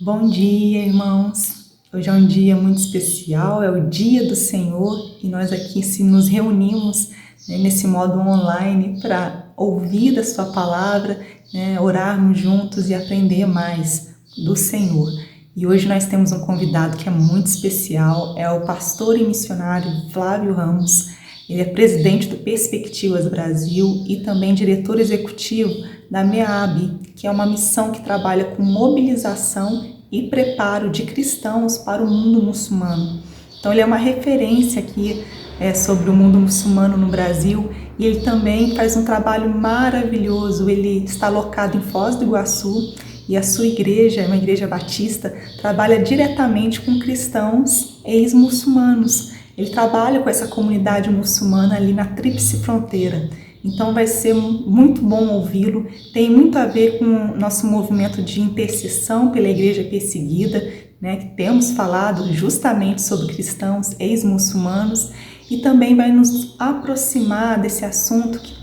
Bom dia, irmãos. Hoje é um dia muito especial, é o dia do Senhor e nós aqui nos reunimos nesse modo online para ouvir da Sua palavra, orarmos juntos e aprender mais do Senhor. E hoje nós temos um convidado que é muito especial, é o pastor e missionário Flávio Ramos. Ele é presidente do Perspectivas Brasil e também diretor executivo da MEAB, que é uma missão que trabalha com mobilização e preparo de cristãos para o mundo muçulmano. Então ele é uma referência aqui sobre o mundo muçulmano no Brasil e ele também faz um trabalho maravilhoso. Ele está alocado em Foz do Iguaçu e a sua igreja, é uma igreja batista, trabalha diretamente com cristãos ex-muçulmanos. Ele trabalha com essa comunidade muçulmana ali na Tríplice Fronteira. Então vai ser muito bom ouvi-lo. Tem muito a ver com o nosso movimento de intercessão pela igreja perseguida, que temos falado justamente sobre cristãos ex-muçulmanos, e também vai nos aproximar desse assunto que,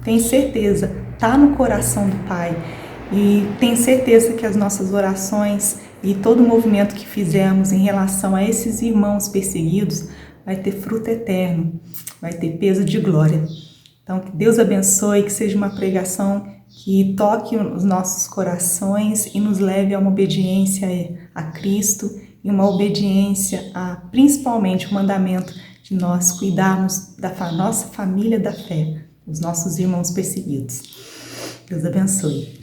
tenho certeza, está no coração do Pai. E tenho certeza que as nossas orações e todo o movimento que fizemos em relação a esses irmãos perseguidos vai ter fruto eterno, vai ter peso de glória. Então, que Deus abençoe, que seja uma pregação que toque os nossos corações e nos leve a uma obediência a Cristo e uma obediência a, principalmente, o mandamento de nós cuidarmos da nossa família da fé, os nossos irmãos perseguidos. Deus abençoe.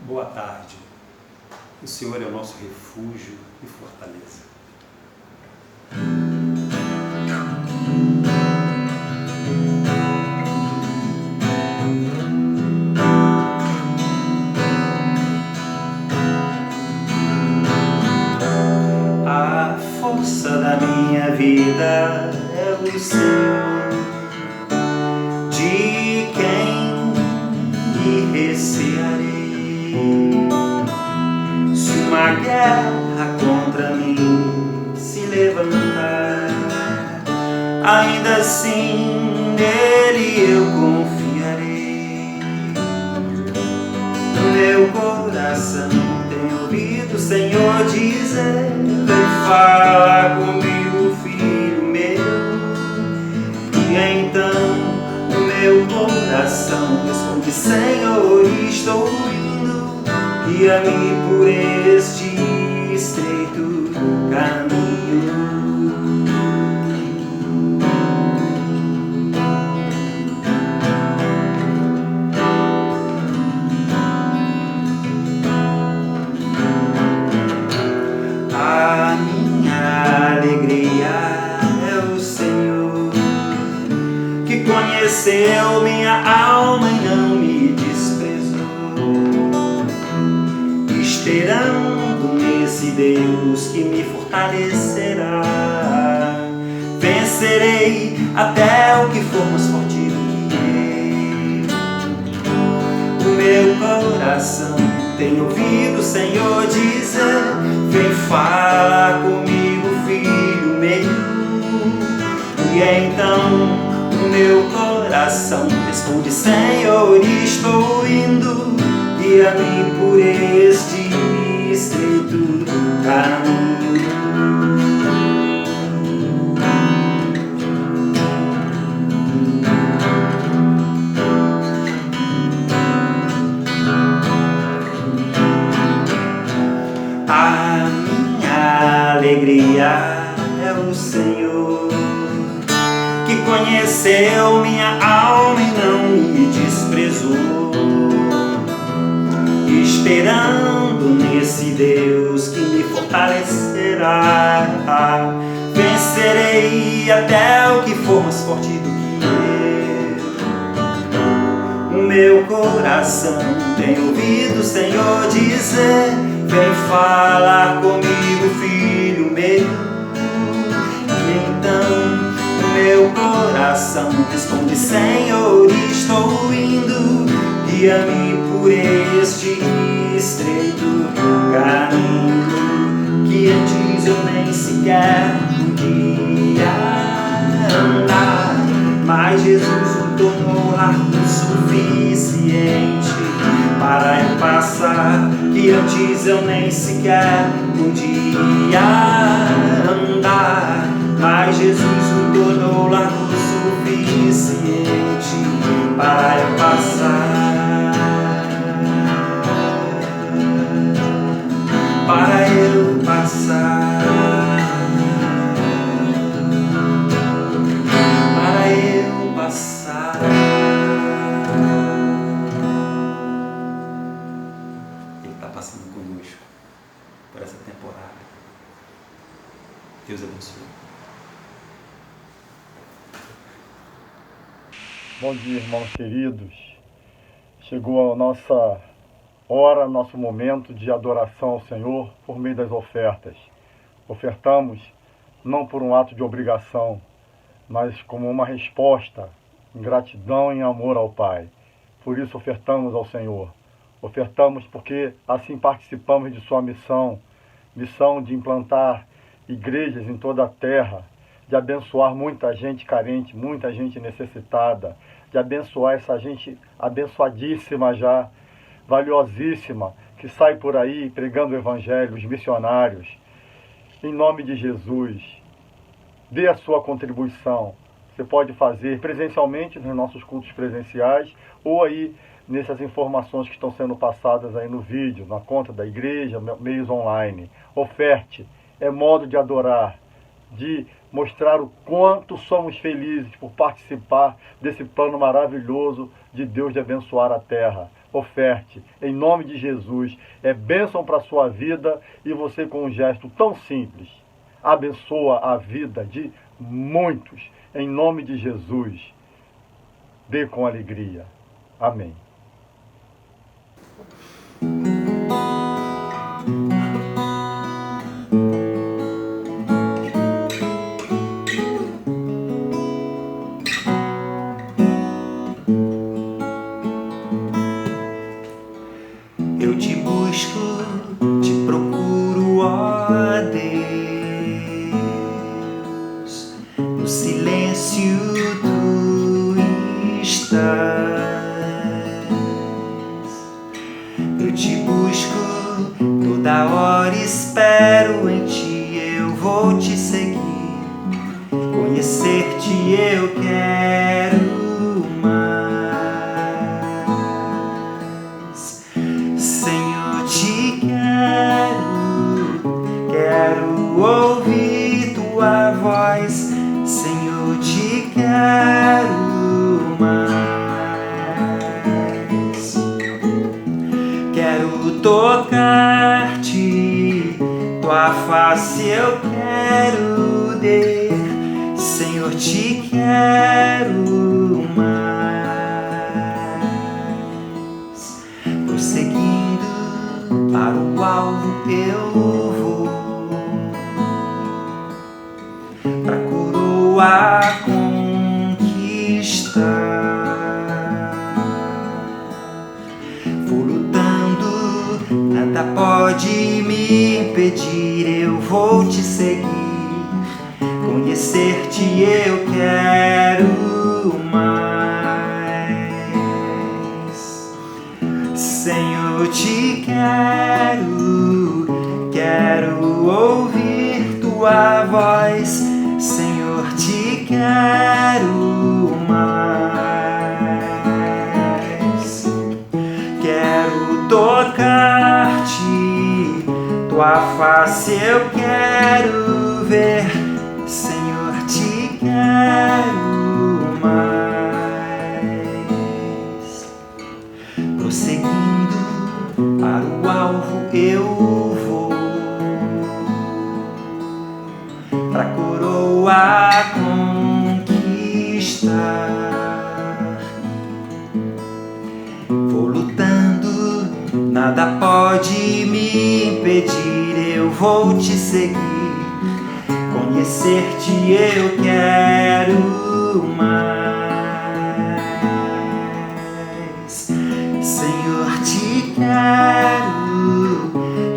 Boa tarde. O Senhor é o nosso refúgio e fortaleza. A força da minha vida é o Senhor, de quem me recearei. Se uma guerra contra mim se levantar, ainda assim nele eu confiarei. No meu coração tenho ouvido o Senhor dizer: vem falar comigo, filho meu. E então o meu coração responde: Senhor, estou indo, guia-me por este estreito caminho. A minha alegria é o Senhor, que conheceu minha alma e não me desprezou. Esperando nesse Deus que me fortalecerá, vencerei até o que for mais forte do que eu. O meu coração tem ouvido o Senhor dizer: vem falar comigo, filho meu. E então o meu coração responde: Senhor, estou indo, guia-me por este estreito caminho. A minha alegria é o Senhor, que conheceu minha alma e não me desprezou. Esperando nesse Deus que me fortalecerá, vencerei até o que for mais forte do que eu. O meu coração tem ouvido o Senhor dizer: vem falar comigo, filho meu. E então o meu coração responde: Senhor, estou indo, guia-me por este estreito caminho, que antes eu nem sequer podia andar, mas Jesus o tornou largo o suficiente para eu passar, que antes eu nem sequer podia andar, mas Jesus me tornou largo o suficiente para eu passar, para eu passar, para eu passar. Ele está passando conosco por essa temporada. Deus abençoe. Bom dia, irmãos queridos. Chegou a nossa hora, nosso momento de adoração ao Senhor por meio das ofertas. Ofertamos não por um ato de obrigação, mas como uma resposta em gratidão e em amor ao Pai. Por isso ofertamos ao Senhor. Ofertamos porque assim participamos de sua missão de implantar igrejas em toda a terra, de abençoar muita gente carente, muita gente necessitada, de abençoar essa gente abençoadíssima já, valiosíssima, que sai por aí pregando o Evangelho, os missionários. Em nome de Jesus, dê a sua contribuição. Você pode fazer presencialmente nos nossos cultos presenciais ou aí nessas informações que estão sendo passadas aí no vídeo, na conta da igreja, meios online. Oferte, é modo de adorar, de mostrar o quanto somos felizes por participar desse plano maravilhoso de Deus de abençoar a terra. Oferte, em nome de Jesus, é bênção para a sua vida e você com um gesto tão simples abençoa a vida de muitos, em nome de Jesus. Dê com alegria. Amém. Eu te busco, te procuro, ó Deus. No silêncio tu estás. Eu te busco, toda hora espero em ti. Eu vou te seguir, conhecer-te eu quero mais. Quero ouvir tua voz, Senhor, te quero mais. Quero tocar-te, tua face eu quero ver, Senhor, te quero mais. Prosseguindo para o alvo eu vou, pra coroa conquistar. Vou lutando, nada pode me impedir. Eu vou te seguir, conhecer-te eu quero mais. Senhor, te quero ouvir tua voz, Senhor, te quero mais. Quero tocar-te, tua face eu quero ver, Senhor, te quero mais. Prosseguindo para o alvo eu vou, pra coroa conquistar. Vou lutando, nada pode me impedir. Eu vou te seguir, conhecer-te eu quero mais. Senhor, te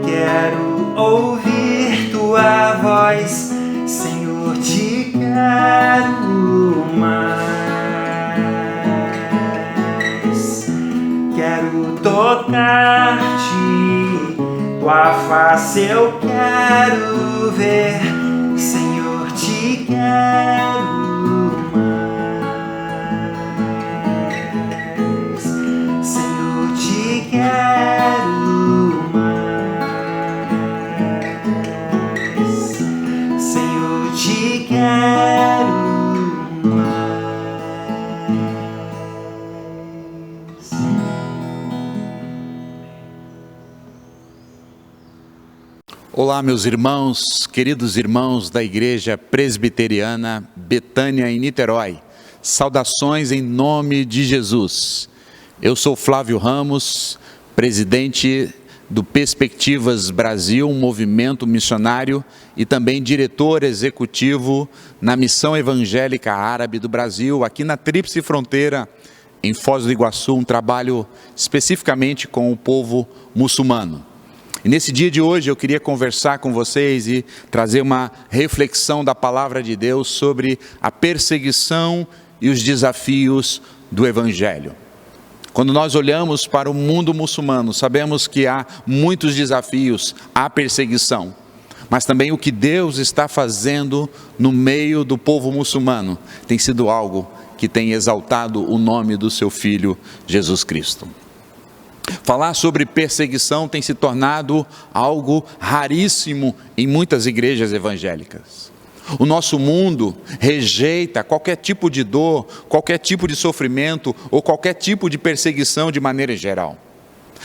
quero ouvir tua voz, Senhor, te quero mais. Quero tocar tua face eu quero ver, Senhor, te quero mais, Senhor, te quero mais, Senhor, te quero mais. Olá, meus irmãos, queridos irmãos da Igreja Presbiteriana Betânia em Niterói. Saudações em nome de Jesus. Eu sou Flávio Ramos, presidente do Perspectivas Brasil, um movimento missionário, e também diretor executivo na Missão Evangélica Árabe do Brasil, aqui na Tríplice Fronteira, em Foz do Iguaçu, um trabalho especificamente com o povo muçulmano. E nesse dia de hoje eu queria conversar com vocês e trazer uma reflexão da palavra de Deus sobre a perseguição e os desafios do Evangelho. Quando nós olhamos para o mundo muçulmano, sabemos que há muitos desafios, há perseguição, mas também o que Deus está fazendo no meio do povo muçulmano tem sido algo que tem exaltado o nome do seu Filho Jesus Cristo. Falar sobre perseguição tem se tornado algo raríssimo em muitas igrejas evangélicas. O nosso mundo rejeita qualquer tipo de dor, qualquer tipo de sofrimento ou qualquer tipo de perseguição de maneira geral.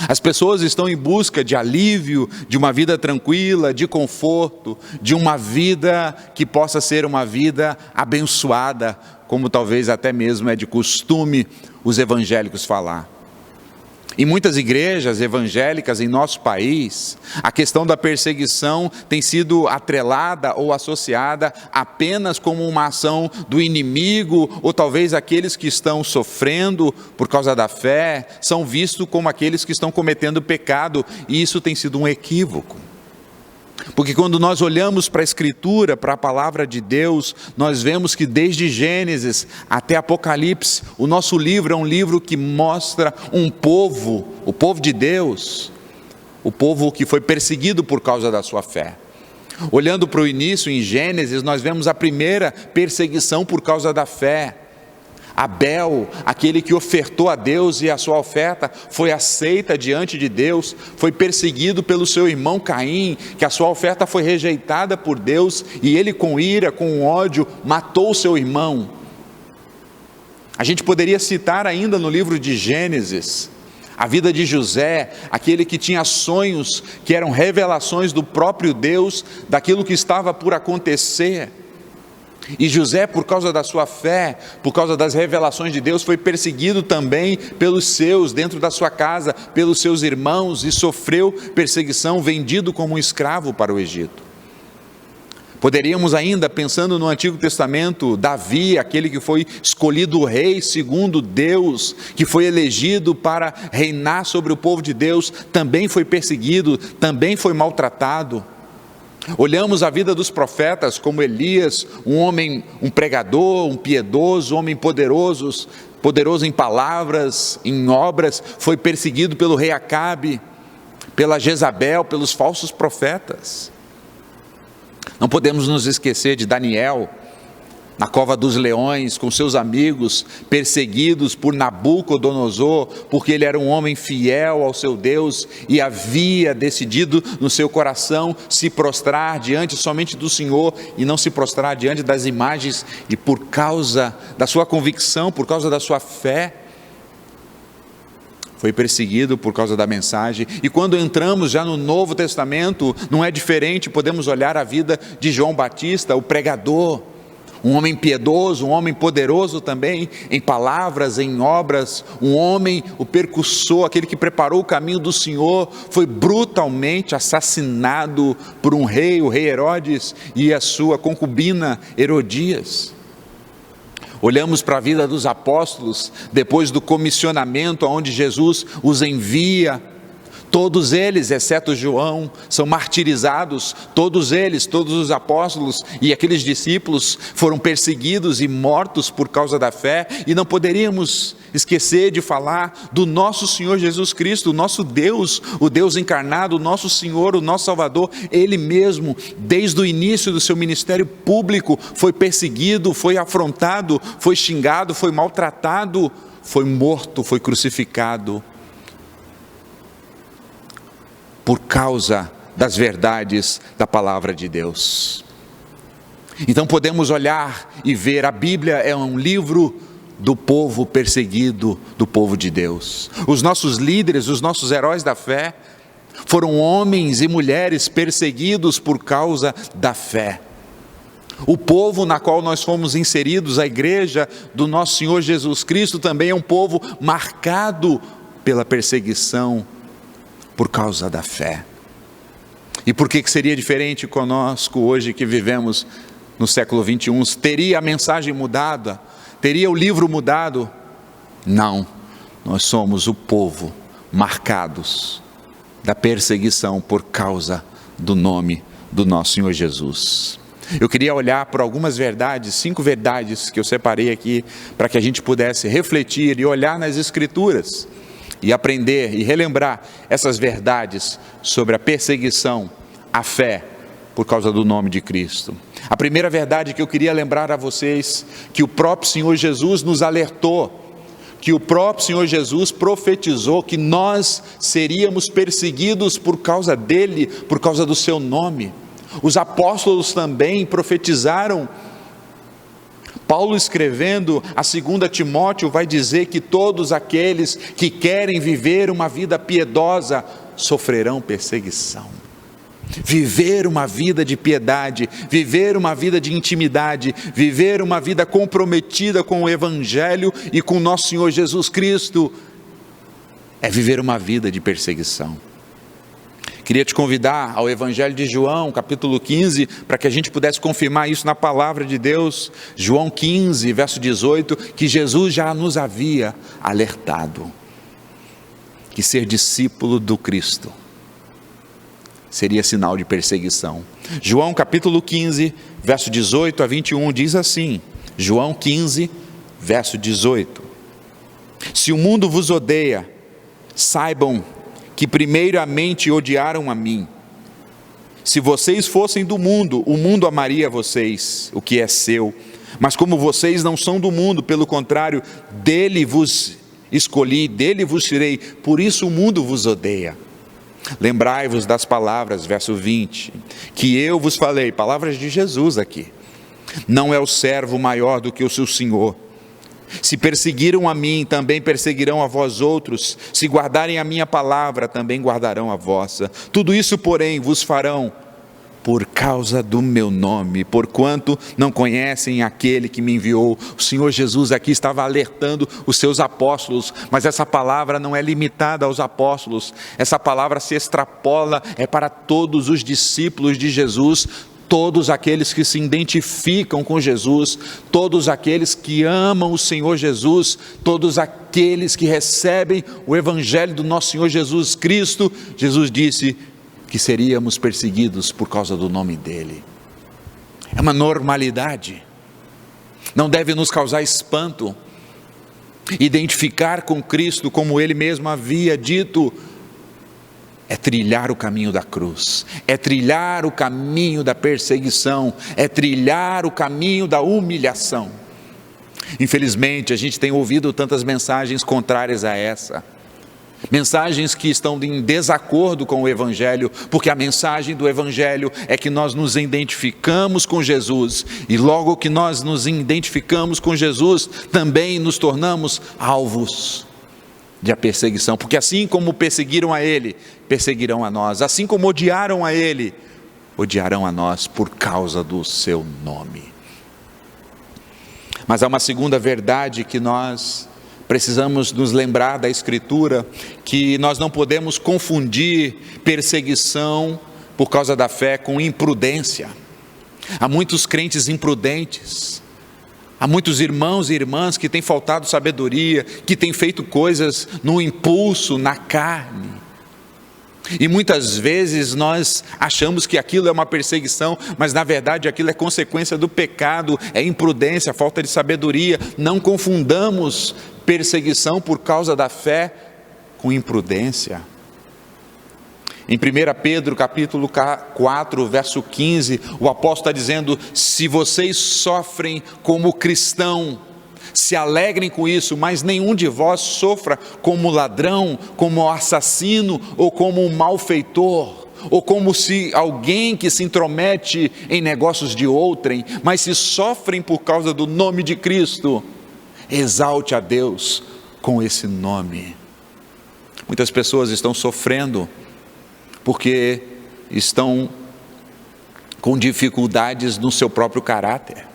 As pessoas estão em busca de alívio, de uma vida tranquila, de conforto, de uma vida que possa ser uma vida abençoada, como talvez até mesmo é de costume os evangélicos falar. Em muitas igrejas evangélicas em nosso país, a questão da perseguição tem sido atrelada ou associada apenas como uma ação do inimigo, ou talvez aqueles que estão sofrendo por causa da fé, são vistos como aqueles que estão cometendo pecado, e isso tem sido um equívoco. Porque quando nós olhamos para a Escritura, para a Palavra de Deus, nós vemos que desde Gênesis até Apocalipse, o nosso livro é um livro que mostra um povo, o povo de Deus, o povo que foi perseguido por causa da sua fé. Olhando para o início, em Gênesis, nós vemos a primeira perseguição por causa da fé. Abel, aquele que ofertou a Deus e a sua oferta foi aceita diante de Deus, foi perseguido pelo seu irmão Caim, que a sua oferta foi rejeitada por Deus, e ele com ira, com ódio, matou o seu irmão. A gente poderia citar ainda no livro de Gênesis, a vida de José, aquele que tinha sonhos que eram revelações do próprio Deus, daquilo que estava por acontecer. E José, por causa da sua fé, por causa das revelações de Deus, foi perseguido também pelos seus, dentro da sua casa, pelos seus irmãos, e sofreu perseguição, vendido como um escravo para o Egito. Poderíamos ainda, pensando no Antigo Testamento, Davi, aquele que foi escolhido rei segundo Deus, que foi elegido para reinar sobre o povo de Deus, também foi perseguido, também foi maltratado. Olhamos a vida dos profetas como Elias, um homem, um pregador, um piedoso, um homem poderoso em palavras, em obras, foi perseguido pelo rei Acabe, pela Jezabel, pelos falsos profetas. Não podemos nos esquecer de Daniel, na cova dos leões, com seus amigos, perseguidos por Nabucodonosor, porque ele era um homem fiel ao seu Deus e havia decidido no seu coração se prostrar diante somente do Senhor e não se prostrar diante das imagens, e por causa da sua convicção, por causa da sua fé, foi perseguido por causa da mensagem. E quando entramos já no Novo Testamento, não é diferente, podemos olhar a vida de João Batista, o pregador, um homem piedoso, um homem poderoso também, em palavras, em obras, um homem, o percussor, aquele que preparou o caminho do Senhor, foi brutalmente assassinado por um rei, o rei Herodes, e a sua concubina Herodias. Olhamos para a vida dos apóstolos, depois do comissionamento, onde Jesus os envia, Todos eles, exceto João, são martirizados. Todos eles, todos os apóstolos e aqueles discípulos foram perseguidos e mortos por causa da fé. E não poderíamos esquecer de falar do nosso Senhor Jesus Cristo, o nosso Deus, o Deus encarnado, o nosso Senhor, o nosso Salvador. Ele mesmo, desde o início do seu ministério público, foi perseguido, foi afrontado, foi xingado, foi maltratado, foi morto, foi crucificado, por causa das verdades da palavra de Deus. Então podemos olhar e ver, a Bíblia é um livro do povo perseguido, do povo de Deus. Os nossos líderes, os nossos heróis da fé, foram homens e mulheres perseguidos por causa da fé. O povo na qual nós fomos inseridos, a igreja do nosso Senhor Jesus Cristo, também é um povo marcado pela perseguição por causa da fé. E por que seria diferente conosco hoje que vivemos no século 21? Teria a mensagem mudada? Teria o livro mudado? Não, nós somos o povo marcados da perseguição por causa do nome do nosso Senhor Jesus. Eu queria olhar por algumas verdades, 5 verdades que eu separei aqui, para que a gente pudesse refletir e olhar nas Escrituras e aprender e relembrar essas verdades sobre a perseguição, a fé, por causa do nome de Cristo. A primeira verdade que eu queria lembrar a vocês, que o próprio Senhor Jesus nos alertou, que o próprio Senhor Jesus profetizou que nós seríamos perseguidos por causa dele, por causa do seu nome. Os apóstolos também profetizaram. Paulo, escrevendo a 2 Timóteo, vai dizer que todos aqueles que querem viver uma vida piedosa sofrerão perseguição. Viver uma vida de piedade, viver uma vida de intimidade, viver uma vida comprometida com o Evangelho e com nosso Senhor Jesus Cristo, é viver uma vida de perseguição. Queria te convidar ao Evangelho de João, capítulo 15, para que a gente pudesse confirmar isso na palavra de Deus. João 15, verso 18, que Jesus já nos havia alertado que ser discípulo do Cristo seria sinal de perseguição. João capítulo 15, verso 18 a 21, diz assim, João 15, verso 18: Se o mundo vos odeia, saibam que primeiramente odiaram a mim. Se vocês fossem do mundo, o mundo amaria vocês, o que é seu. Mas como vocês não são do mundo, pelo contrário, dele vos escolhi, dele vos tirei, por isso o mundo vos odeia. Lembrai-vos das palavras, verso 20, que eu vos falei, palavras de Jesus aqui. Não é o servo maior do que o seu senhor. Se perseguiram a mim, também perseguirão a vós outros. Se guardarem a minha palavra, também guardarão a vossa. Tudo isso, porém, vos farão por causa do meu nome, porquanto não conhecem aquele que me enviou. O Senhor Jesus aqui estava alertando os seus apóstolos, mas essa palavra não é limitada aos apóstolos. Essa palavra se extrapola, é para todos os discípulos de Jesus, todos aqueles que se identificam com Jesus, todos aqueles que amam o Senhor Jesus, todos aqueles que recebem o Evangelho do nosso Senhor Jesus Cristo. Jesus disse que seríamos perseguidos por causa do nome dele. É uma normalidade, não deve nos causar espanto. Identificar com Cristo, como ele mesmo havia dito, é trilhar o caminho da cruz, é trilhar o caminho da perseguição, é trilhar o caminho da humilhação. Infelizmente, a gente tem ouvido tantas mensagens contrárias a essa, mensagens que estão em desacordo com o Evangelho, porque a mensagem do Evangelho é que nós nos identificamos com Jesus, e logo que nós nos identificamos com Jesus, também nos tornamos alvos de perseguição, porque assim como perseguiram a ele, perseguirão a nós, assim como odiaram a ele, odiarão a nós por causa do seu nome. Mas há uma segunda verdade que nós precisamos nos lembrar da Escritura, que nós não podemos confundir perseguição por causa da fé com imprudência. Há muitos crentes imprudentes, há muitos irmãos e irmãs que têm faltado sabedoria, que têm feito coisas no impulso, na carne. E muitas vezes nós achamos que aquilo é uma perseguição, mas na verdade aquilo é consequência do pecado, é imprudência, falta de sabedoria. Não confundamos perseguição por causa da fé com imprudência. Em 1 Pedro capítulo 4, verso 15, o apóstolo está dizendo: se vocês sofrem como cristão, se alegrem com isso, mas nenhum de vós sofra como ladrão, como assassino, ou como um malfeitor, ou como se alguém que se intromete em negócios de outrem, mas se sofrem por causa do nome de Cristo, exalte a Deus com esse nome. Muitas pessoas estão sofrendo porque estão com dificuldades no seu próprio caráter.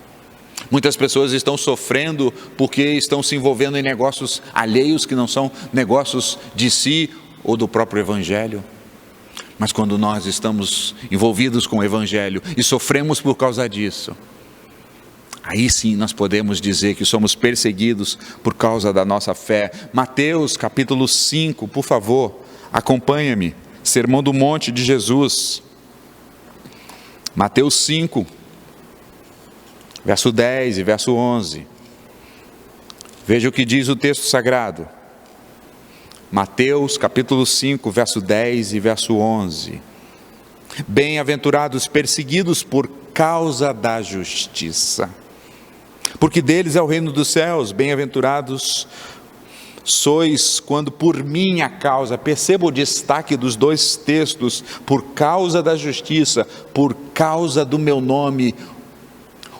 Muitas pessoas estão sofrendo porque estão se envolvendo em negócios alheios que não são negócios de si ou do próprio Evangelho. Mas quando nós estamos envolvidos com o Evangelho e sofremos por causa disso, aí sim nós podemos dizer que somos perseguidos por causa da nossa fé. Mateus capítulo 5, por favor, acompanha-me. Sermão do Monte de Jesus. Mateus 5. Verso 10 e verso 11. Veja o que diz o texto sagrado. Mateus capítulo 5, verso 10 e verso 11. Bem-aventurados perseguidos por causa da justiça, porque deles é o reino dos céus. Bem-aventurados sois quando por minha causa, perceba o destaque dos dois textos, por causa da justiça, por causa do meu nome.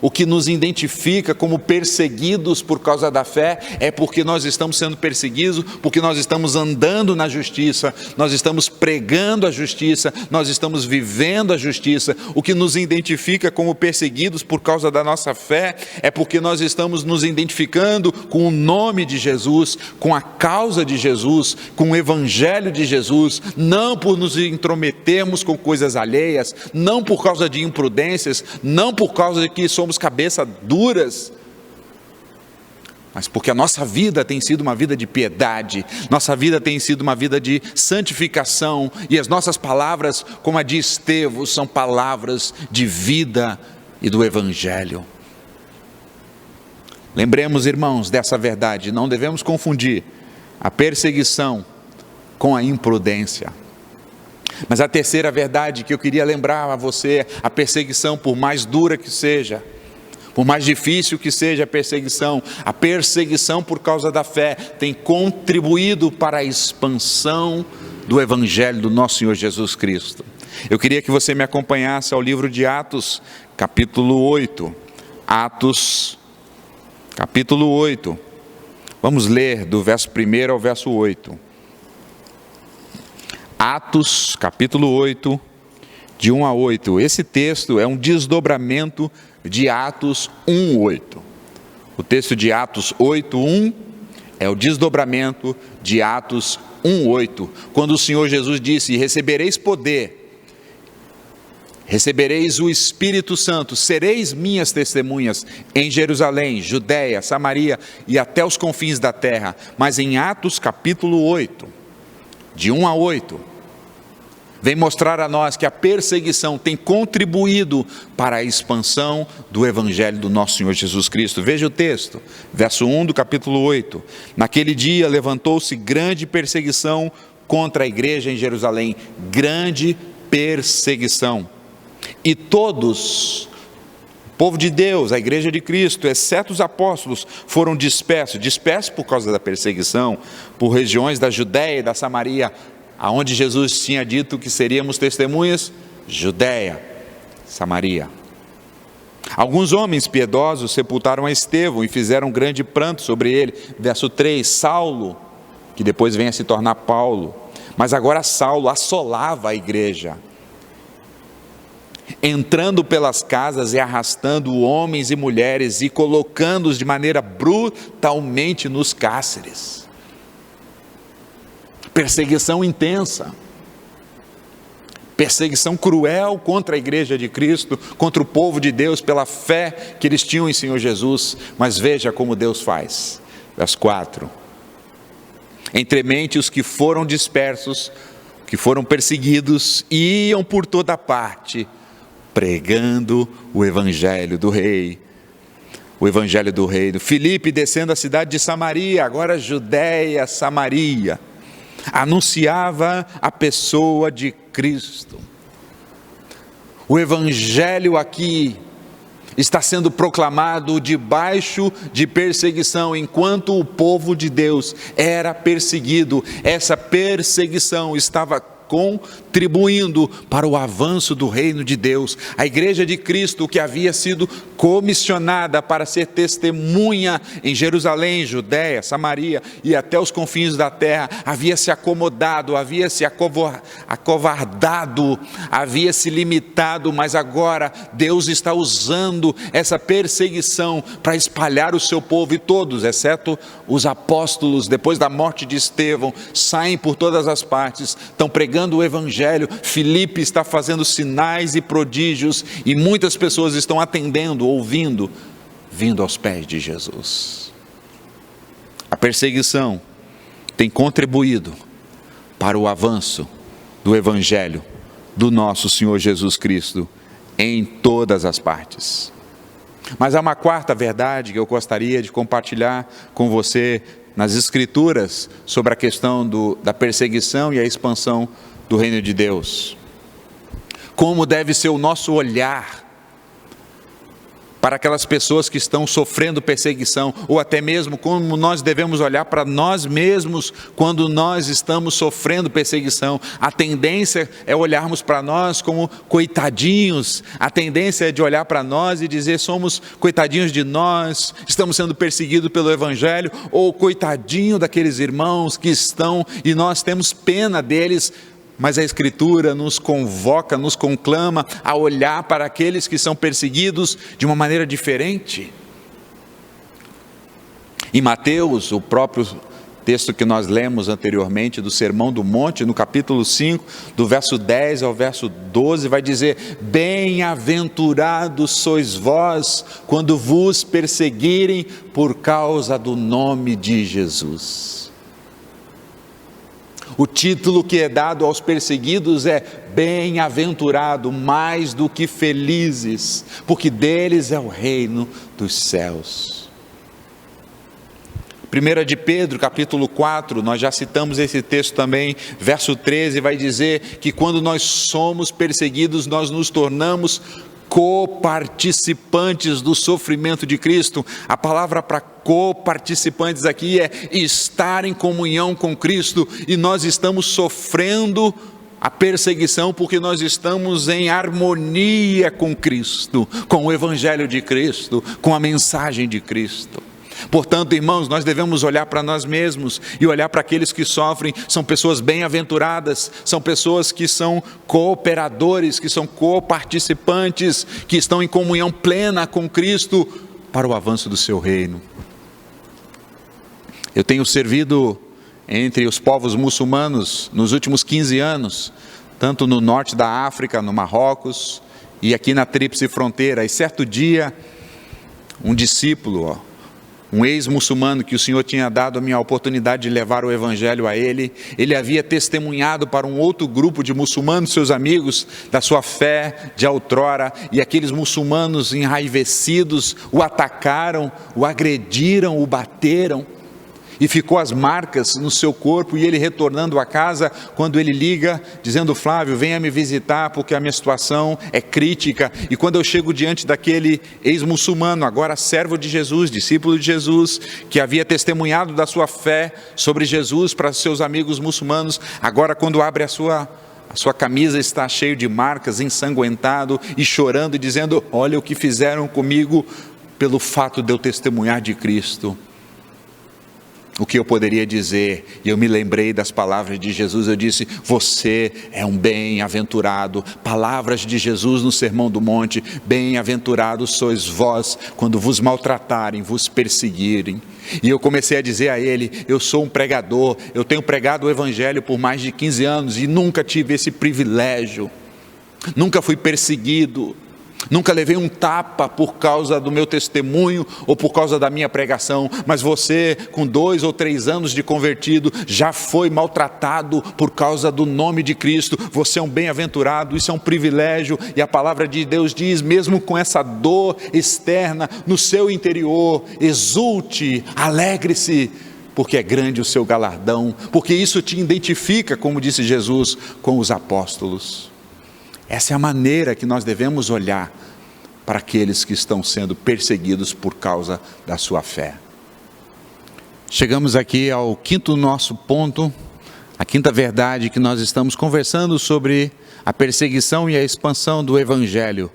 O que nos identifica como perseguidos por causa da fé é porque nós estamos sendo perseguidos, porque nós estamos andando na justiça, nós estamos pregando a justiça, nós estamos vivendo a justiça. O que nos identifica como perseguidos por causa da nossa fé é porque nós estamos nos identificando com o nome de Jesus, com a causa de Jesus, com o Evangelho de Jesus, não por nos intrometermos com coisas alheias, não por causa de imprudências, não por causa de que somos cabeça duras, mas porque a nossa vida tem sido uma vida de piedade, nossa vida tem sido uma vida de santificação, e as nossas palavras, como a de Estevão, são palavras de vida e do Evangelho. Lembremos, irmãos, dessa verdade, não devemos confundir a perseguição com a imprudência. Mas a terceira verdade que eu queria lembrar a você: a perseguição, por mais dura que seja, por mais difícil que seja a perseguição por causa da fé tem contribuído para a expansão do Evangelho do nosso Senhor Jesus Cristo. Eu queria que você me acompanhasse ao livro de Atos, capítulo 8. Atos, capítulo 8. Vamos ler do verso 1 ao verso 8. Atos, capítulo 8, de 1 a 8. Esse texto é um desdobramento de Atos 1:8. O texto de Atos 8:1 é o desdobramento de Atos 1:8, quando o Senhor Jesus disse: recebereis poder, recebereis o Espírito Santo, sereis minhas testemunhas em Jerusalém, Judeia, Samaria e até os confins da terra. Mas em Atos capítulo 8, de 1 a 8, vem mostrar a nós que a perseguição tem contribuído para a expansão do Evangelho do nosso Senhor Jesus Cristo. Veja o texto, verso 1 do capítulo 8. Naquele dia levantou-se grande perseguição contra a igreja em Jerusalém, grande perseguição. E todos, o povo de Deus, a igreja de Cristo, exceto os apóstolos, foram dispersos por causa da perseguição, por regiões da Judeia e da Samaria, aonde Jesus tinha dito que seríamos testemunhas. Judeia, Samaria. Alguns homens piedosos sepultaram a Estevão e fizeram grande pranto sobre ele. Verso 3, Saulo, que depois vem a se tornar Paulo, mas agora Saulo assolava a igreja, entrando pelas casas e arrastando homens e mulheres e colocando-os de maneira brutalmente nos cárceres. Perseguição intensa, perseguição cruel contra a igreja de Cristo, contra o povo de Deus, pela fé que eles tinham em Senhor Jesus. Mas veja como Deus faz. Verso 4: entremente os que foram dispersos, que foram perseguidos, iam por toda parte, pregando o evangelho do rei. O evangelho do reino. Filipe, descendo a cidade de Samaria, agora Judéia, Samaria, anunciava a pessoa de Cristo. O evangelho aqui está sendo proclamado debaixo de perseguição, enquanto o povo de Deus era perseguido. Essa perseguição estava contribuindo para o avanço do reino de Deus. A igreja de Cristo, que havia sido comissionada para ser testemunha em Jerusalém, Judéia, Samaria e até os confins da terra, havia se acomodado, havia se acovardado, havia se limitado, mas agora Deus está usando essa perseguição para espalhar o seu povo, e todos, exceto os apóstolos, depois da morte de Estevão, saem por todas as partes, estão pregando o evangelho. Filipe está fazendo sinais e prodígios, e muitas pessoas estão atendendo, ouvindo, vindo aos pés de Jesus. A perseguição tem contribuído para o avanço do evangelho do nosso Senhor Jesus Cristo em todas as partes. Mas há uma quarta verdade que eu gostaria de compartilhar com você nas Escrituras sobre a questão da perseguição e a expansão do reino de Deus. Como deve ser o nosso olhar para aquelas pessoas que estão sofrendo perseguição, ou até mesmo como nós devemos olhar para nós mesmos quando nós estamos sofrendo perseguição. A tendência é olharmos para nós como coitadinhos, a tendência é de olhar para nós e dizer: somos coitadinhos de nós, estamos sendo perseguidos pelo evangelho, ou coitadinho daqueles irmãos que estão, e nós temos pena deles. Mas a Escritura nos convoca, nos conclama a olhar para aqueles que são perseguidos de uma maneira diferente. Em Mateus, o próprio texto que nós lemos anteriormente do Sermão do Monte, no capítulo 5, do verso 10 ao verso 12, vai dizer: bem-aventurados sois vós quando vos perseguirem por causa do nome de Jesus. O título que é dado aos perseguidos é bem-aventurado, mais do que felizes, porque deles é o reino dos céus. 1 de Pedro, capítulo 4, nós já citamos esse texto também, verso 13, vai dizer que quando nós somos perseguidos, nós nos tornamos coparticipantes do sofrimento de Cristo. A palavra para coparticipantes aqui é estar em comunhão com Cristo, e nós estamos sofrendo a perseguição porque nós estamos em harmonia com Cristo, com o evangelho de Cristo, com a mensagem de Cristo. Portanto, irmãos, nós devemos olhar para nós mesmos e olhar para aqueles que sofrem. São pessoas bem-aventuradas, são pessoas que são cooperadores, que são coparticipantes, que estão em comunhão plena com Cristo para o avanço do seu reino. Eu tenho servido entre os povos muçulmanos nos últimos 15 anos, tanto no norte da África, no Marrocos, e aqui na Tríplice Fronteira. E certo dia, um discípulo, um ex-muçulmano que o Senhor tinha dado a minha oportunidade de levar o evangelho a ele havia testemunhado para um outro grupo de muçulmanos, seus amigos, da sua fé de outrora, e aqueles muçulmanos enraivecidos o atacaram, o agrediram, o bateram, e ficou as marcas no seu corpo. E ele, retornando a casa, quando ele liga dizendo: Flávio, venha me visitar porque a minha situação é crítica. E quando eu chego diante daquele ex-muçulmano, agora servo de Jesus, discípulo de Jesus, que havia testemunhado da sua fé sobre Jesus para seus amigos muçulmanos, agora quando abre a sua camisa, está cheio de marcas, ensanguentado e chorando e dizendo: olha o que fizeram comigo pelo fato de eu testemunhar de Cristo. O que eu poderia dizer? E eu me lembrei das palavras de Jesus. Eu disse: você é um bem-aventurado. Palavras de Jesus no Sermão do Monte: bem-aventurados sois vós quando vos maltratarem, vos perseguirem. E eu comecei a dizer a ele: eu sou um pregador, eu tenho pregado o evangelho por mais de 15 anos e nunca tive esse privilégio, nunca fui perseguido. Nunca levei um tapa por causa do meu testemunho ou por causa da minha pregação, mas você, com 2 ou 3 anos de convertido, já foi maltratado por causa do nome de Cristo. Você é um bem-aventurado, isso é um privilégio, e a palavra de Deus diz, mesmo com essa dor externa no seu interior, exulte, alegre-se, porque é grande o seu galardão, porque isso te identifica, como disse Jesus, com os apóstolos. Essa é a maneira que nós devemos olhar para aqueles que estão sendo perseguidos por causa da sua fé. Chegamos aqui ao quinto nosso ponto, a quinta verdade que nós estamos conversando sobre a perseguição e a expansão do Evangelho.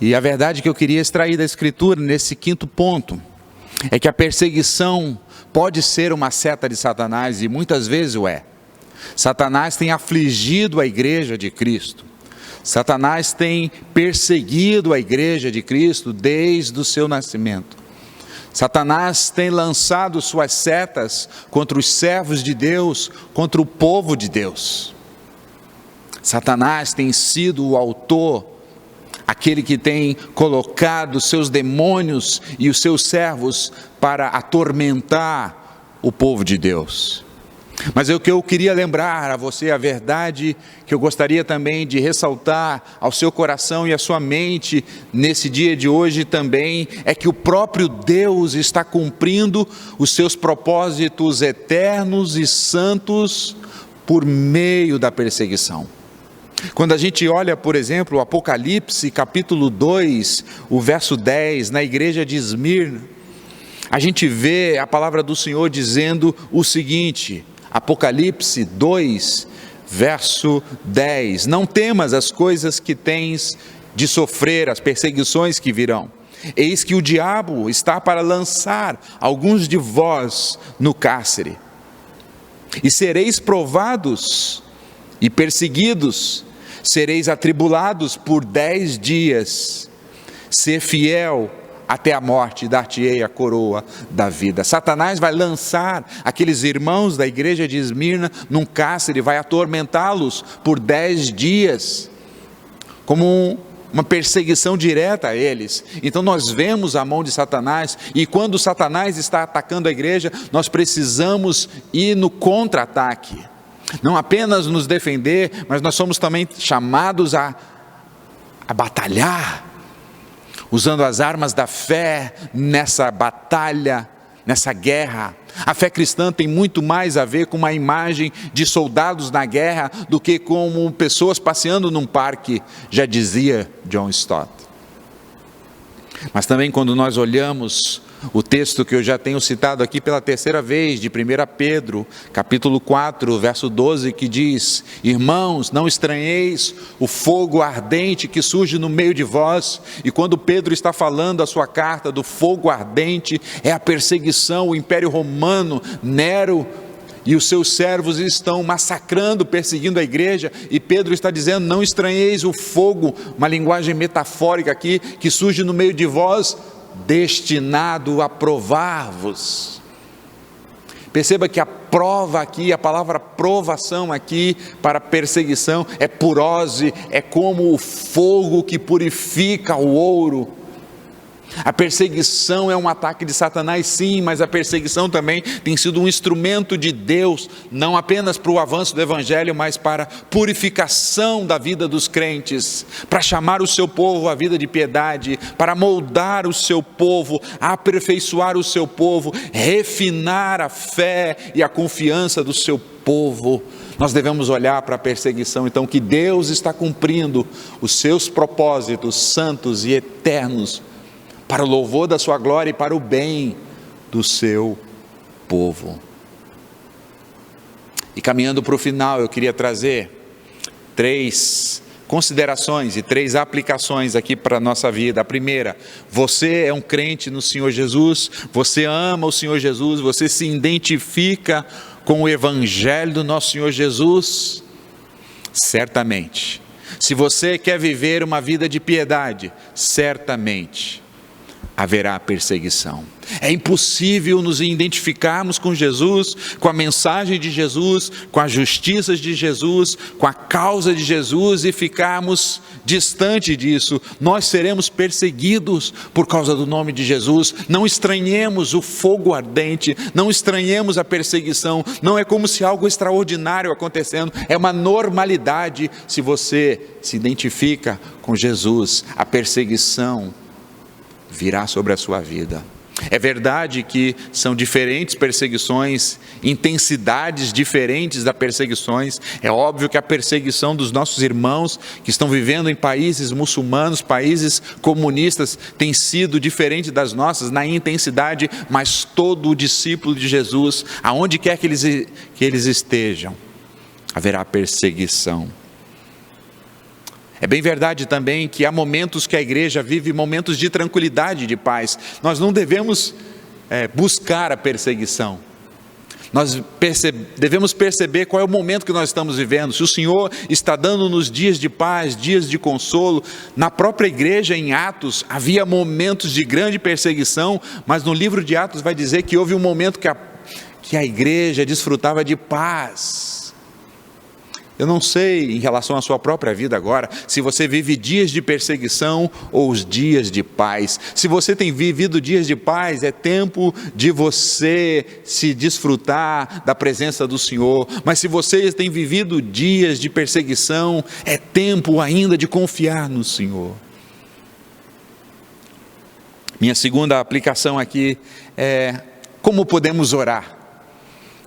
E a verdade que eu queria extrair da Escritura nesse quinto ponto é que a perseguição pode ser uma seta de Satanás, e muitas vezes o é. Satanás tem afligido a igreja de Cristo. Satanás tem perseguido a igreja de Cristo desde o seu nascimento. Satanás tem lançado suas setas contra os servos de Deus, contra o povo de Deus. Satanás tem sido o autor, aquele que tem colocado seus demônios e os seus servos para atormentar o povo de Deus. Mas o que eu queria lembrar a você, a verdade que eu gostaria também de ressaltar ao seu coração e à sua mente nesse dia de hoje também, é que o próprio Deus está cumprindo os seus propósitos eternos e santos por meio da perseguição. Quando a gente olha, por exemplo, o Apocalipse, capítulo 2, o verso 10, na igreja de Esmirna, a gente vê a palavra do Senhor dizendo o seguinte, Apocalipse 2, verso 10, não temas as coisas que tens de sofrer, as perseguições que virão. Eis que o diabo está para lançar alguns de vós no cárcere, e sereis provados e perseguidos, sereis atribulados por 10 dias, ser fiel até a morte, dar-te-ei a coroa da vida. Satanás vai lançar aqueles irmãos da igreja de Esmirna num cárcere, vai atormentá-los por 10 dias, como uma perseguição direta a eles. Então nós vemos a mão de Satanás, e quando Satanás está atacando a igreja, nós precisamos ir no contra-ataque, não apenas nos defender, mas nós somos também chamados a batalhar, usando as armas da fé nessa batalha, nessa guerra. A fé cristã tem muito mais a ver com uma imagem de soldados na guerra do que como pessoas passeando num parque, já dizia John Stott. Mas também quando nós olhamos o texto que eu já tenho citado aqui pela terceira vez, de 1 Pedro, capítulo 4, verso 12, que diz: irmãos, não estranheis o fogo ardente que surge no meio de vós. E quando Pedro está falando a sua carta do fogo ardente, é a perseguição, o Império Romano, Nero e os seus servos estão massacrando, perseguindo a igreja, e Pedro está dizendo: não estranheis o fogo, uma linguagem metafórica aqui, que surge no meio de vós, destinado a provar-vos. Perceba que a prova aqui, a palavra provação aqui para perseguição é purose, é como o fogo que purifica o ouro. A perseguição é um ataque de Satanás, sim, mas a perseguição também tem sido um instrumento de Deus, não apenas para o avanço do Evangelho, mas para a purificação da vida dos crentes, para chamar o seu povo à vida de piedade, para moldar o seu povo, aperfeiçoar o seu povo, refinar a fé e a confiança do seu povo. Nós devemos olhar para a perseguição, então, que Deus está cumprindo os seus propósitos santos e eternos, para o louvor da sua glória e para o bem do seu povo. E caminhando para o final, eu queria trazer 3 considerações e 3 aplicações aqui para a nossa vida. A primeira: você é um crente no Senhor Jesus, você ama o Senhor Jesus, você se identifica com o Evangelho do nosso Senhor Jesus? Certamente. Se você quer viver uma vida de piedade, certamente haverá perseguição. É impossível nos identificarmos com Jesus, com a mensagem de Jesus, com as justiças de Jesus, com a causa de Jesus e ficarmos distante disso. Nós seremos perseguidos por causa do nome de Jesus. Não estranhemos o fogo ardente, não estranhemos a perseguição. Não é como se algo extraordinário acontecendo, é uma normalidade. Se você se identifica com Jesus, a perseguição virá sobre a sua vida. É verdade que são diferentes perseguições, intensidades diferentes das perseguições. É óbvio que a perseguição dos nossos irmãos que estão vivendo em países muçulmanos, países comunistas, tem sido diferente das nossas na intensidade, mas todo o discípulo de Jesus, aonde quer que eles estejam, haverá perseguição. É bem verdade também que há momentos que a igreja vive momentos de tranquilidade, de paz. Nós não devemos buscar a perseguição. Nós devemos perceber qual é o momento que nós estamos vivendo. Se o Senhor está dando-nos dias de paz, dias de consolo. Na própria igreja, em Atos, havia momentos de grande perseguição, mas no livro de Atos vai dizer que houve um momento que a igreja desfrutava de paz. Eu não sei, em relação à sua própria vida agora, se você vive dias de perseguição ou os dias de paz. Se você tem vivido dias de paz, é tempo de você se desfrutar da presença do Senhor. Mas se você tem vivido dias de perseguição, é tempo ainda de confiar no Senhor. Minha segunda aplicação aqui é como podemos orar.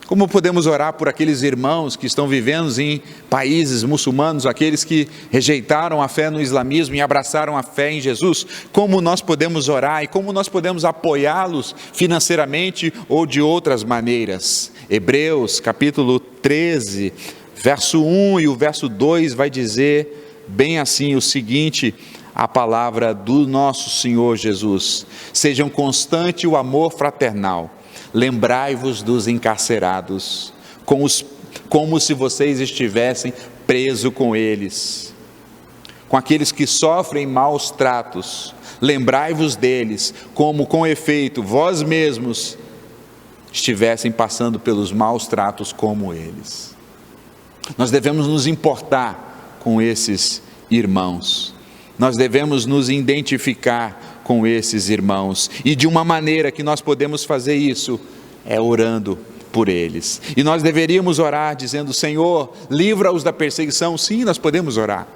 Como podemos orar por aqueles irmãos que estão vivendo em países muçulmanos, aqueles que rejeitaram a fé no islamismo e abraçaram a fé em Jesus? Como nós podemos orar e como nós podemos apoiá-los financeiramente ou de outras maneiras? Hebreus capítulo 13, verso 1 e o verso 2 vai dizer bem assim o seguinte: a palavra do nosso Senhor Jesus: sejam constante o amor fraternal. Lembrai-vos dos encarcerados, como se vocês estivessem presos com eles, com aqueles que sofrem maus tratos. Lembrai-vos deles, como com efeito vós mesmos estivessem passando pelos maus tratos como eles. Nós devemos nos importar com esses irmãos, nós devemos nos identificar com esses irmãos, e de uma maneira que nós podemos fazer isso é orando por eles. E nós deveríamos orar dizendo: Senhor, livra-os da perseguição. Sim, nós podemos orar,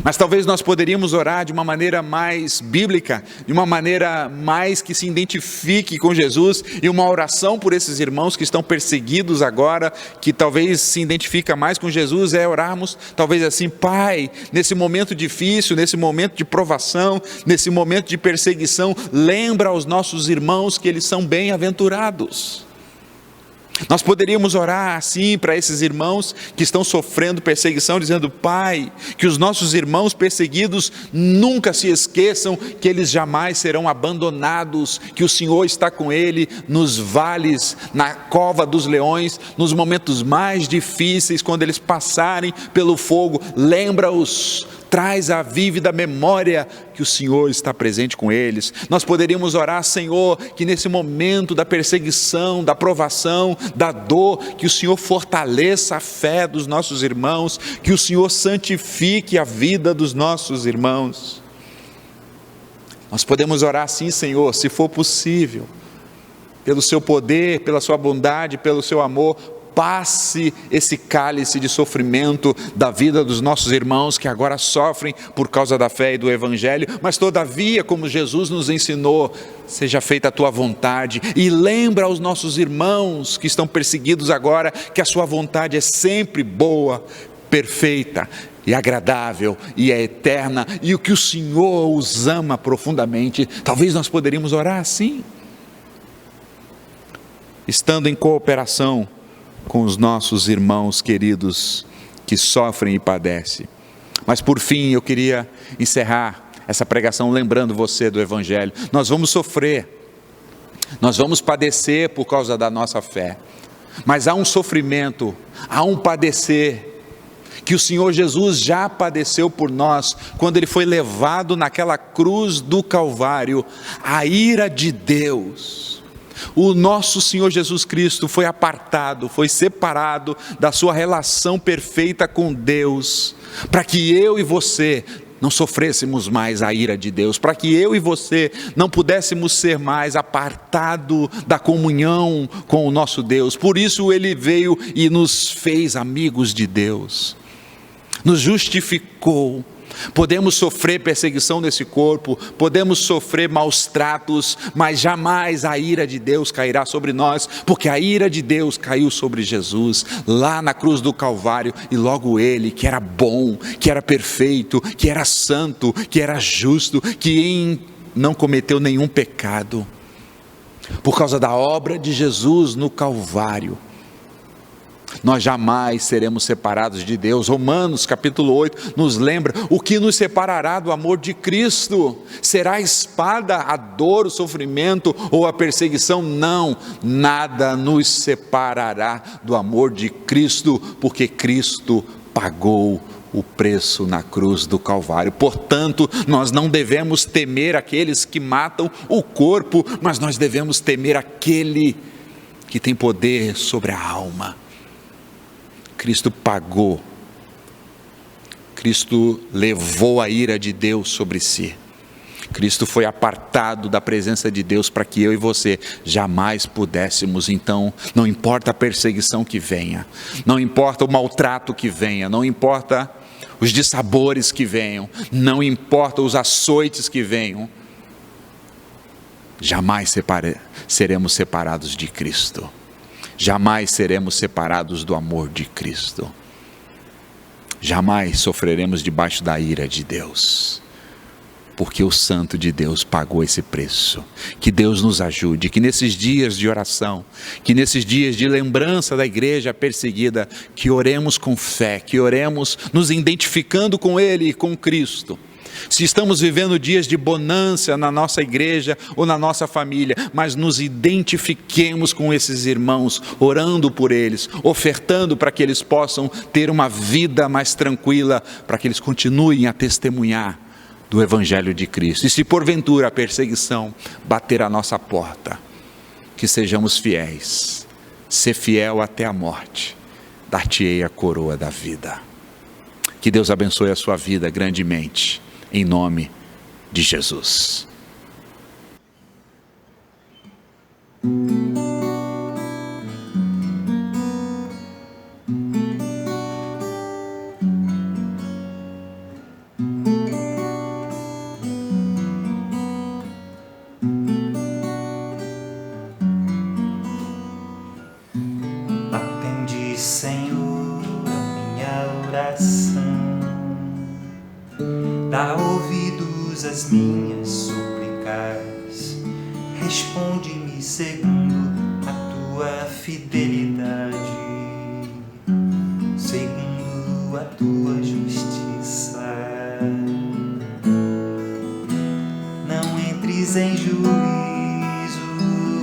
mas talvez nós poderíamos orar de uma maneira mais bíblica, de uma maneira mais que se identifique com Jesus. E uma oração por esses irmãos que estão perseguidos agora, que talvez se identifica mais com Jesus, é orarmos talvez assim: Pai, nesse momento difícil, nesse momento de provação, nesse momento de perseguição, lembra aos nossos irmãos que eles são bem-aventurados. Nós poderíamos orar assim para esses irmãos que estão sofrendo perseguição, dizendo: Pai, que os nossos irmãos perseguidos nunca se esqueçam que eles jamais serão abandonados, que o Senhor está com ele nos vales, na cova dos leões, nos momentos mais difíceis, quando eles passarem pelo fogo. Lembra-os, traz à vívida memória que o Senhor está presente com eles. Nós poderíamos orar: Senhor, que nesse momento da perseguição, da provação, da dor, que o Senhor fortaleça a fé dos nossos irmãos, que o Senhor santifique a vida dos nossos irmãos. Nós podemos orar assim: Senhor, se for possível, pelo seu poder, pela sua bondade, pelo seu amor, passe esse cálice de sofrimento da vida dos nossos irmãos que agora sofrem por causa da fé e do Evangelho, mas todavia, como Jesus nos ensinou, seja feita a tua vontade. E lembra aos nossos irmãos que estão perseguidos agora que a sua vontade é sempre boa, perfeita e agradável e é eterna, e o que o Senhor os ama profundamente. Talvez nós poderíamos orar assim, estando em cooperação com os nossos irmãos queridos que sofrem e padecem. Mas por fim, eu queria encerrar essa pregação lembrando você do Evangelho. Nós vamos sofrer, nós vamos padecer por causa da nossa fé, mas há um sofrimento, há um padecer que o Senhor Jesus já padeceu por nós, quando Ele foi levado naquela cruz do Calvário. A ira de Deus O nosso Senhor Jesus Cristo foi apartado, foi separado da sua relação perfeita com Deus, para que eu e você não sofrêssemos mais a ira de Deus, para que eu e você não pudéssemos ser mais apartados da comunhão com o nosso Deus. Por isso Ele veio e nos fez amigos de Deus, nos justificou. Podemos sofrer perseguição nesse corpo, podemos sofrer maus tratos, mas jamais a ira de Deus cairá sobre nós, porque a ira de Deus caiu sobre Jesus, lá na cruz do Calvário, e logo Ele, que era bom, que era perfeito, que era santo, que era justo, que não cometeu nenhum pecado, por causa da obra de Jesus no Calvário, nós jamais seremos separados de Deus. Romanos capítulo 8 nos lembra: o que nos separará do amor de Cristo? Será a espada, a dor, o sofrimento ou a perseguição? Não, nada nos separará do amor de Cristo, porque Cristo pagou o preço na cruz do Calvário. Portanto, nós não devemos temer aqueles que matam o corpo, mas nós devemos temer aquele que tem poder sobre a alma. Cristo pagou, Cristo levou a ira de Deus sobre si, Cristo foi apartado da presença de Deus para que eu e você jamais pudéssemos. Então, não importa a perseguição que venha, não importa o maltrato que venha, não importa os dissabores que venham, não importa os açoites que venham, jamais seremos separados de Cristo. Jamais seremos separados do amor de Cristo. Jamais sofreremos debaixo da ira de Deus, porque o Santo de Deus pagou esse preço. Que Deus nos ajude, que nesses dias de oração, que nesses dias de lembrança da igreja perseguida, que oremos com fé, que oremos nos identificando com Ele e com Cristo. Se estamos vivendo dias de bonança na nossa igreja ou na nossa família, mas nos identifiquemos com esses irmãos, orando por eles, ofertando para que eles possam ter uma vida mais tranquila, para que eles continuem a testemunhar do Evangelho de Cristo. E se porventura a perseguição bater à nossa porta, que sejamos fiéis, ser fiel até a morte, dar-te-ei a coroa da vida. Que Deus abençoe a sua vida grandemente, em nome de Jesus. Atende, Senhor, a minha oração. Dá ouvidos às minhas súplicas, responde-me segundo a tua fidelidade, segundo a tua justiça. Não entres em juízo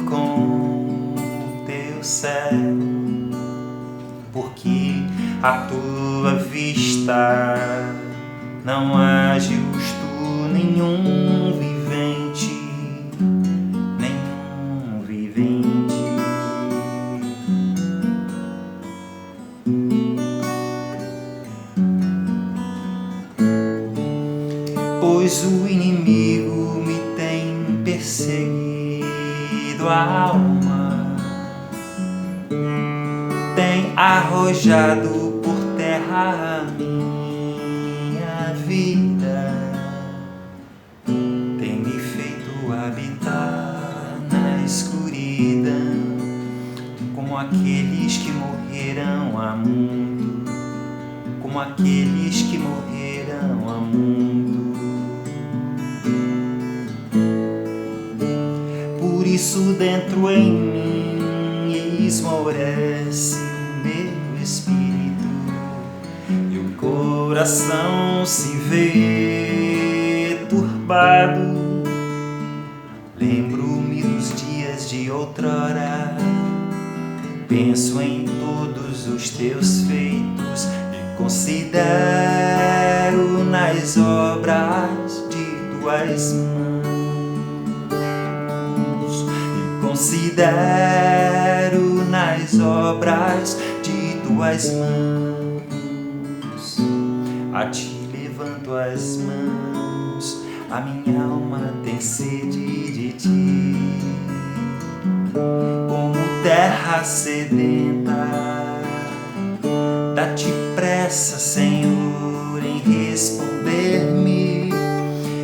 com o teu servo, porque à tua vista não há justo nenhum vivente, nenhum vivente. Pois o inimigo me tem perseguido a alma, tem arrojado por terra a minha vida, tem me feito habitar na escuridão, como aqueles que morreram há mundo, como aqueles que morreram há mundo. Por isso dentro em mim esmorece o meu espírito, e o coração se vê turbado. Lembro-me dos dias de outrora, penso em todos os teus feitos, e considero nas obras de tuas mãos, e considero nas obras de tuas mãos. A ti levanto as mãos, a minha alma tem sede de ti. Como terra sedenta, dá-te pressa, Senhor, em responder-me.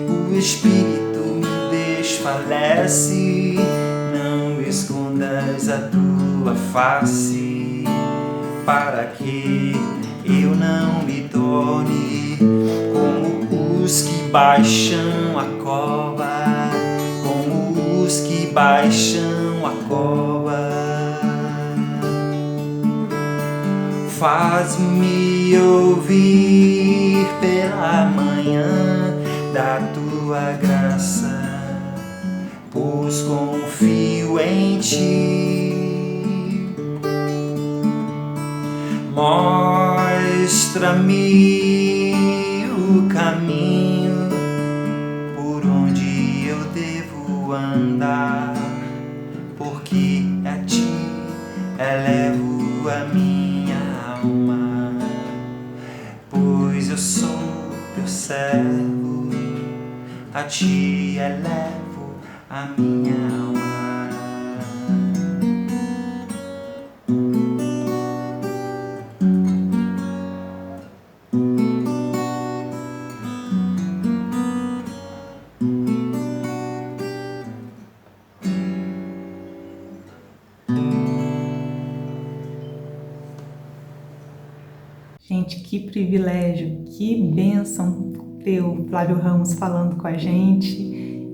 O Espírito me desfalece, não escondas a tua face, para que eu não me torne como os que baixam a cova, como os que baixam a cova. Faz-me ouvir pela manhã da tua graça, pois confio em ti. Mostra-me o caminho por onde eu devo andar, porque a ti elevo a minha alma, pois eu sou teu servo, a ti elevo a minha alma. Gente, que privilégio, que bênção ter o Flávio Ramos falando com a gente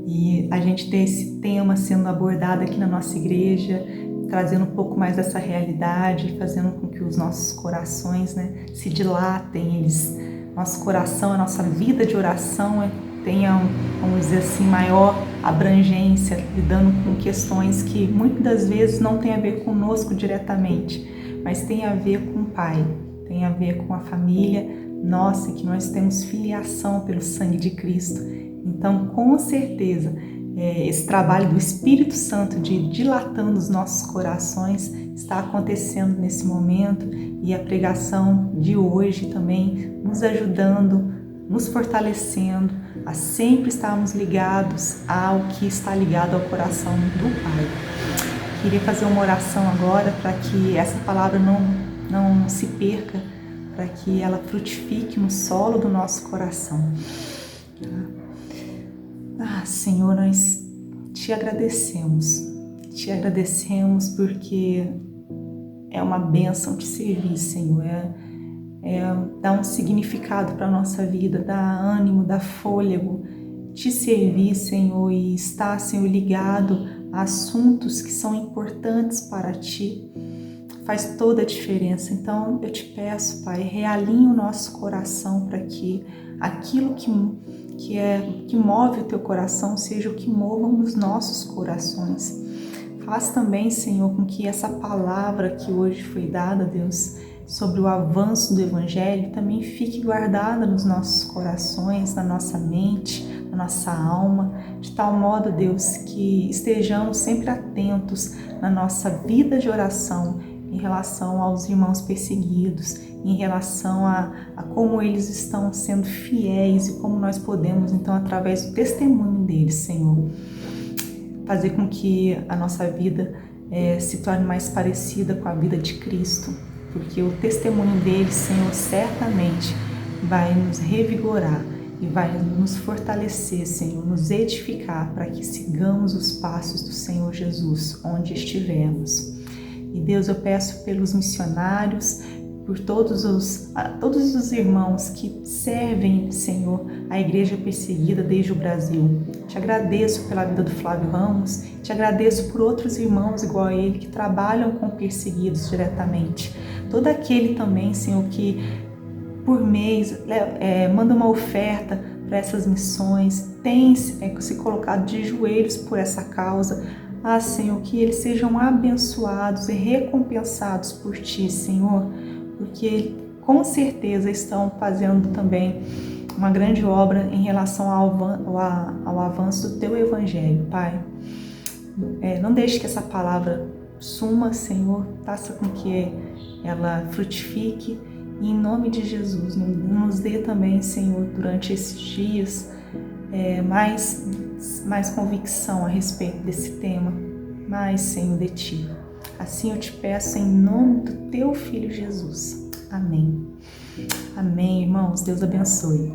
e a gente ter esse tema sendo abordado aqui na nossa igreja, trazendo um pouco mais dessa realidade, fazendo com que os nossos corações, né, se dilatem, nosso coração, a nossa vida de oração tenha, vamos dizer assim, maior abrangência, lidando com questões que muitas das vezes não tem a ver conosco diretamente, mas tem a ver com o Pai. Tem a ver com a família nossa, que nós temos filiação pelo sangue de Cristo. Então, com certeza, esse trabalho do Espírito Santo de dilatando os nossos corações está acontecendo nesse momento, e a pregação de hoje também nos ajudando, nos fortalecendo a sempre estarmos ligados ao que está ligado ao coração do Pai. Queria fazer uma oração agora para que essa palavra não se perca, para que ela frutifique no solo do nosso coração. Senhor, nós te agradecemos porque é uma bênção te servir, Senhor, dá um significado para a nossa vida, dá ânimo, dá fôlego, te servir, Senhor, e estar, Senhor, ligado a assuntos que são importantes para ti, faz toda a diferença. Então eu te peço, Pai, realinhe o nosso coração para que aquilo que move o teu coração seja o que mova os nossos corações. Faz também, Senhor, com que essa palavra que hoje foi dada, Deus, sobre o avanço do Evangelho, também fique guardada nos nossos corações, na nossa mente, na nossa alma, de tal modo, Deus, que estejamos sempre atentos na nossa vida de oração, em relação aos irmãos perseguidos, em relação a como eles estão sendo fiéis e como nós podemos, então, através do testemunho deles, Senhor, fazer com que a nossa vida se torne mais parecida com a vida de Cristo, porque o testemunho deles, Senhor, certamente vai nos revigorar e vai nos fortalecer, Senhor, nos edificar para que sigamos os passos do Senhor Jesus onde estivermos. E Deus, eu peço pelos missionários, por todos os irmãos que servem, Senhor, a igreja perseguida desde o Brasil. Te agradeço pela vida do Flávio Ramos, te agradeço por outros irmãos igual a ele que trabalham com perseguidos diretamente. Todo aquele também, Senhor, que por mês manda uma oferta para essas missões, tem se colocado de joelhos por essa causa. Senhor, que eles sejam abençoados e recompensados por Ti, Senhor, porque com certeza estão fazendo também uma grande obra em relação ao avanço do Teu Evangelho, Pai. Não deixe que essa palavra suma, Senhor, faça com que ela frutifique. E em nome de Jesus, nos dê também, Senhor, durante esses dias, mais convicção a respeito desse tema, mais, Senhor, de Ti. Assim eu te peço em nome do Teu Filho Jesus. Amém. Amém, irmãos. Deus abençoe.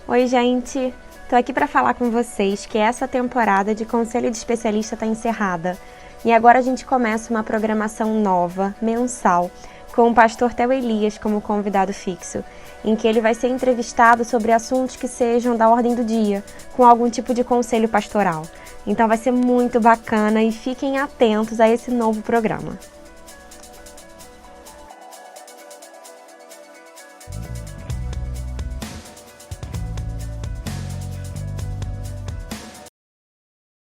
Oi, gente. Tô aqui para falar com vocês que essa temporada de Conselho de Especialista está encerrada. E agora a gente começa uma programação nova, mensal, com o pastor Theo Elias como convidado fixo, em que ele vai ser entrevistado sobre assuntos que sejam da ordem do dia, com algum tipo de conselho pastoral. Então vai ser muito bacana e fiquem atentos a esse novo programa.